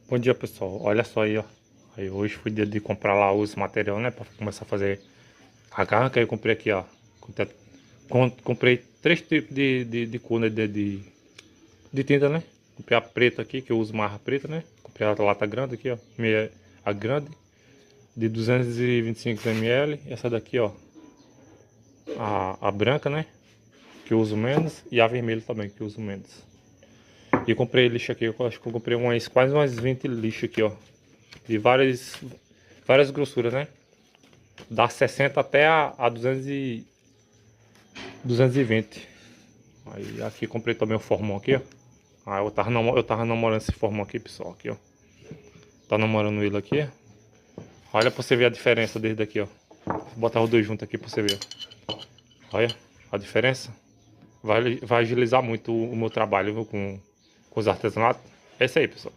Bom dia, pessoal. Olha só aí, ó. Aí hoje foi dia de comprar lá os material, né? Pra começar a fazer a carga. Aí eu comprei aqui, ó. Comprei três tipos de cor, né? De tinta, né? Comprei a preta aqui, que eu uso mais a preta, né? Comprei a lata grande aqui, ó. A grande, de 225 ml. Essa daqui, ó. A branca, né? Que eu uso menos. E a vermelha também, que eu uso menos. E comprei lixo aqui. Eu acho que eu comprei quase umas 20 lixo aqui, ó. De várias grossuras, né? Da 60 até a 220. Aí aqui comprei também o formão aqui, ó. Aí eu tava namorando esse formão aqui, pessoal, aqui, ó. Tá namorando ele aqui. Olha pra você ver a diferença desde aqui, ó. Vou botar os dois juntos aqui pra você ver, ó. Olha a diferença. Vai agilizar muito o meu trabalho, viu, com os artesanatos. É isso aí, pessoal.